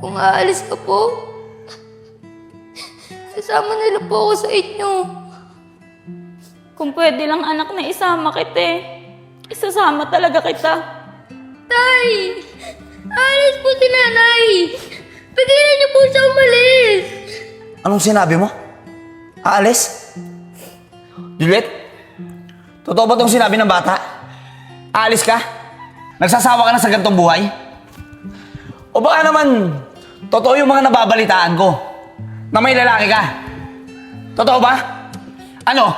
Kung aalis ka po, sasama nila po ako sa inyo. Kung pwede lang anak na isama kita eh. Isasama talaga kita. Tay! Aalis po si nanay! Pigilan niyo po siya umalis! Anong sinabi mo? Aalis? Juliet? Totoo ba itong sinabi ng bata? Aalis ka? Nagsasawa ka na sa ganitong buhay? O baka naman, totoo yung mga nababalitaan ko na may lalaki ka? Totoo ba? Ano?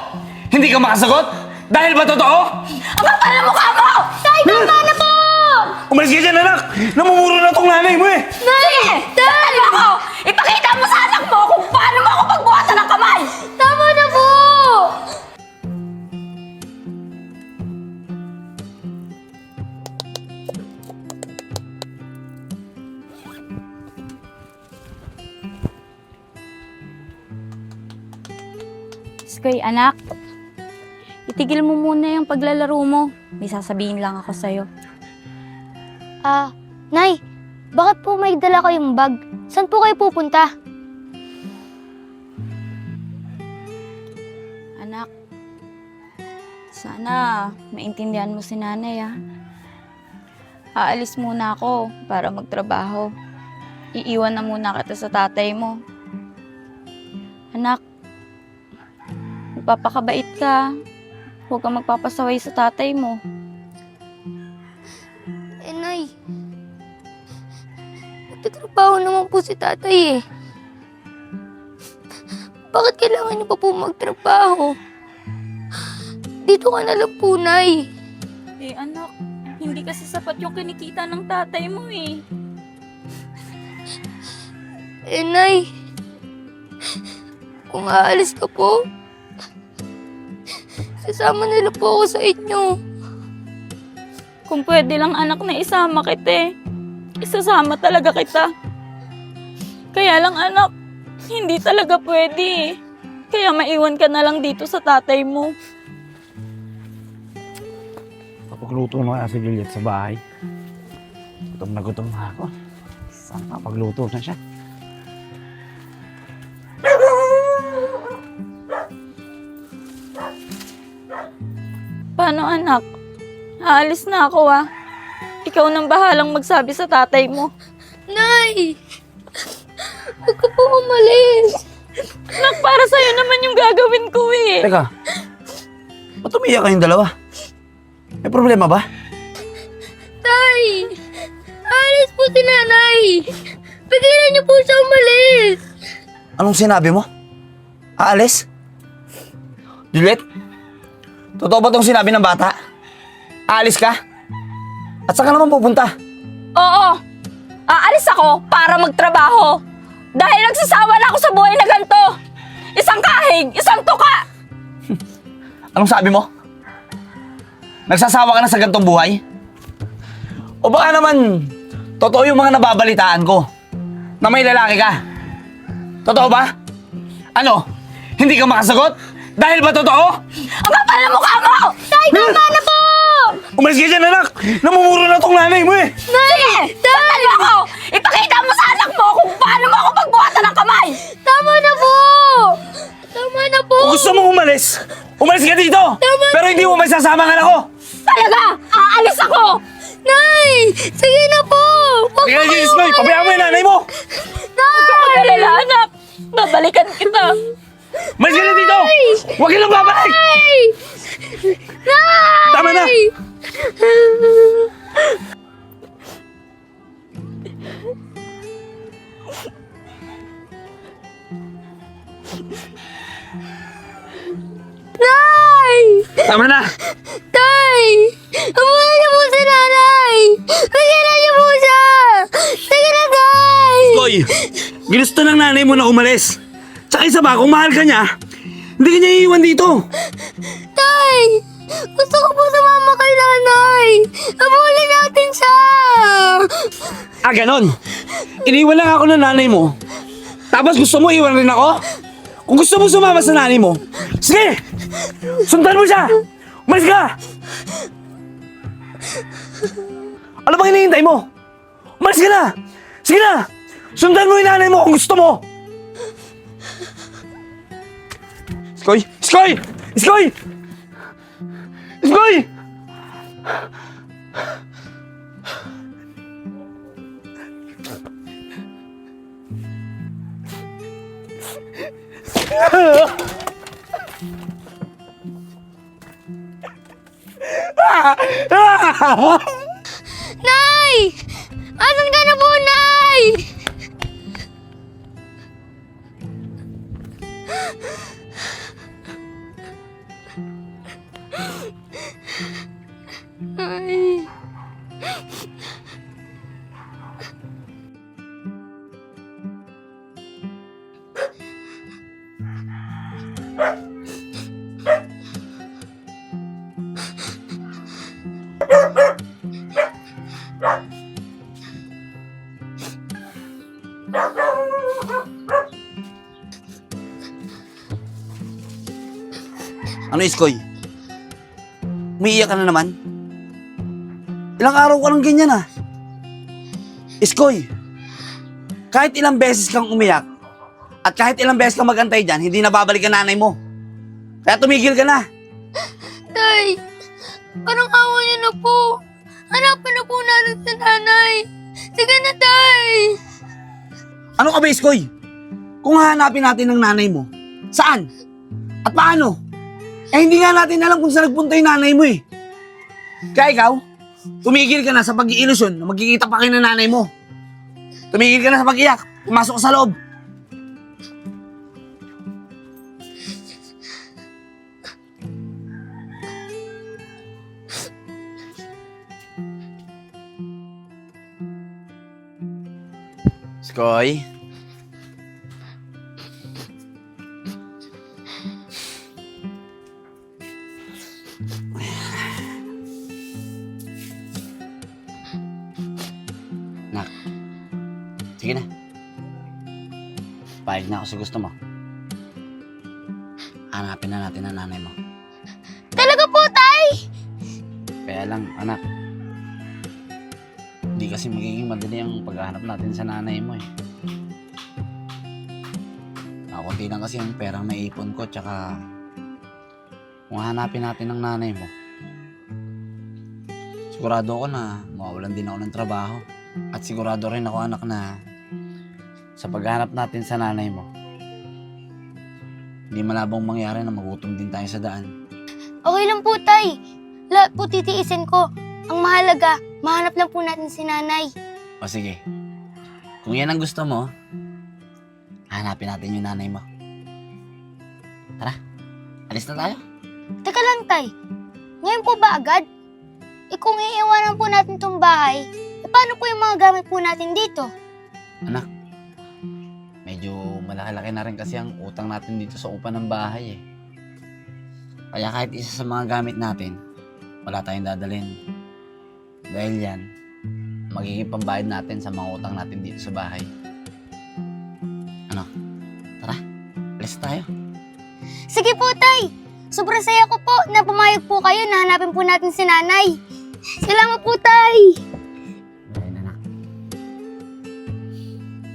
Hindi ka makasagot? Dahil ba totoo? Ang kapal na mukha mo! Tay, tama na po! Umalis ka dyan, anak! Namumuro na tong nanay mo eh! Nay! Tay! Ako! Ipakita mo sa anak mo kung paano mo ako pagbuhatan ng kamay! Tama na po! Skoy, anak. Itigil mo muna yung paglalaro mo. May sasabihin lang ako sa'yo. Nay, bakit po may dala kayong bag? Saan po kayo pupunta? Anak, sana maintindihan mo si nanay, ah. Aalis muna ako para magtrabaho. Iiwan na muna kita sa tatay mo. Anak, magpapakabait ka. Huwag kang magpapasaway sa tatay mo. Nay, nagtatrabaho naman po si tatay eh. Bakit kailangan niyo pa po magtrabaho? Dito ka na lang po, Nay. Eh anak, hindi kasi sapat yung kinikita ng tatay mo eh. Nay, kung aalis ka po, sasama nila po ako sa inyo. Kung pwede lang anak na isama kita eh. Isasama talaga kita. Kaya lang anak, hindi talaga pwede eh. Kaya maiwan ka na lang dito sa tatay mo. Kapagluto na si Juliet sa bahay. Gutom na ako. Saan kapagluto na siya? Paano anak? Aalis na ako ah. Ikaw nang bahalang magsabi sa tatay mo. Nay! Huwag ka po umalis. Anak, para sa'yo naman yung gagawin ko eh. Teka, ba't umiyak kayong dalawa? May problema ba? Tay! Aalis po si nanay! Pigilan niyo po siya umalis! Anong sinabi mo? Aalis? Juliet? Totoo ba itong sinabi ng bata? Aalis ka? At saan ka naman pupunta? Oo. Aalis ako para magtrabaho. Dahil nagsasawa na ako sa buhay na ganito. Isang kahig, isang tuka. Anong sabi mo? Nagsasawa ka na sa ganitong buhay? O baka naman, totoo yung mga nababalitaan ko na may lalaki ka? Totoo ba? Ano? Hindi ka makasagot? Dahil ba totoo? Ang kapal na mukha mo! Tay, tama na po! Umalis ka dyan, anak! Namumuro na tong nanay mo eh! Sige! Tatalo ako! Ipakita mo sa anak mo kung paano mo ako pagbuhatan ng kamay! Tama na po! Tama na po! Kung gusto mong umalis, umalis ka dito! Pero hindi mo may sasama ang anak ko! Talaga! Aalis ako! Nay! Sige na po! Huwag Sige po na, kayo Isnoy! Pabayaan mo yung nanay mo! Magalala, anak! Babalikan kita! Umalis ka na dito! Huwag ka lang babalik! Nay! Nay! Tama na! Nay! Tama na! Tay! Abuhay niyo po si nanay! Pigilan niyo po siya! Sige na, Tay! Koy! Ginusto ng nanay mo na umalis! Tsaka isa ba, kung mahal ka niya, hindi ka niya iiwan dito! Tay! Gusto ko po sumama kay nanay! Abuhay natin siya! Ah, ganon! Iniwan lang ako ng nanay mo. Tapos gusto mo iwan rin ako? Kung gusto mo sumama sa nanay mo, sige! Sundan mo siya! Umalis ka! Ano bang hinihintay mo? Umalis ka na! Sige na! Sundan mo yung nanay mo kung gusto mo! Iskoy! Iskoy! Iskoy! Iskoy! Nay! Asan ka na po, Nay? Ay. Ano, Iskoy? Umiiyak ka na naman? Ilang araw ka lang ganyan ah. Iskoy, kahit ilang beses kang umiyak at kahit ilang beses kang magantay dyan, hindi na babalik ang nanay mo. Kaya tumigil ka na. Tay, parang awa niyo na po. Hanapan na po natin sa nanay. Sige na, Tay. Ano ka ba, Iskoy? Kung hahanapin natin ang nanay mo, saan? At paano? Eh, hindi nga natin alam kung saan nagpunta yung nanay mo eh. Kaya ikaw, tumigil ka na sa pag-iilusyon na magkikita pa kayo ng nanay mo. Tumigil ka na sa pag-iyak. Pumasok ka sa loob. Skoy. Nak, sige na. Pahig na ako sa gusto mo. Hanapin na natin ang nanay mo. Talaga po, Tay? Kaya lang, anak, hindi kasi magiging madali ang paghahanap natin sa nanay mo eh. Kakunti lang kasi ang perang naipon ko, tsaka kung hanapin natin ang nanay mo, sigurado ako na mawawalan din ako ng trabaho. At sigurado rin ako, anak, na sa paghanap natin sa nanay mo, hindi malabong mangyari na magutom din tayo sa daan. Okay lang po, Tay. Lahat po titiisin ko. Ang mahalaga, mahanap lang po natin si nanay. O sige, kung yan ang gusto mo, hanapin natin yung nanay mo. Tara, alis na tayo. Teka lang, Tay. Ngayon po ba agad? Eh kung iiwanan po natin tong bahay, eh paano po yung mga gamit po natin dito? Anak, medyo malaki-laki na rin kasi ang utang natin dito sa upa ng bahay eh. Kaya kahit isa sa mga gamit natin, wala tayong dadalhin. Dahil yan, magiging pambayad natin sa mga utang natin dito sa bahay. Ano? Tara, alis tayo. Sige po, Tay. Sobrang saya ko po na pumayag po kayo na hanapin po natin si nanay. Salamat po, Tay. Dahil na, anak.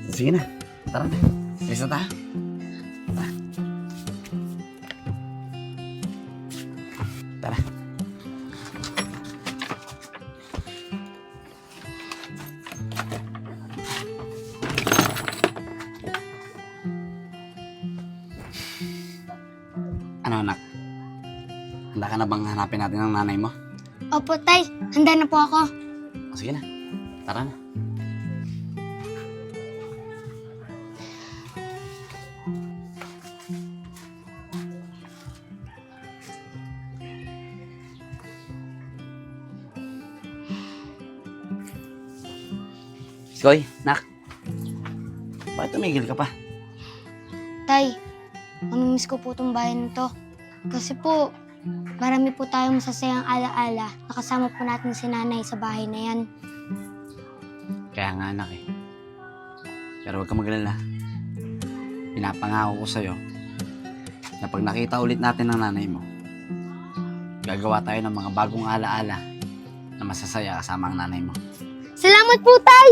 Sige na, tara na. Alis na tayo. Tara. Tara. Ano, anak? Handa ka na bang hanapin natin ang nanay mo? Opo, Tay. Handa na po ako. O, sige na. Tara na. Skoy, nak. Bakit tumigil ka pa? Tay, mamimiss ko po itong bahay na to. Kasi po, marami po tayong masasayang alaala na kasama po natin si nanay sa bahay na yan. Kaya nga, anak eh. Pero huwag ka magalala. Pinapangako ko sa'yo na pag nakita ulit natin ang nanay mo, gagawa tayo ng mga bagong alaala na masasaya kasama ang nanay mo. Salamat po, Tay!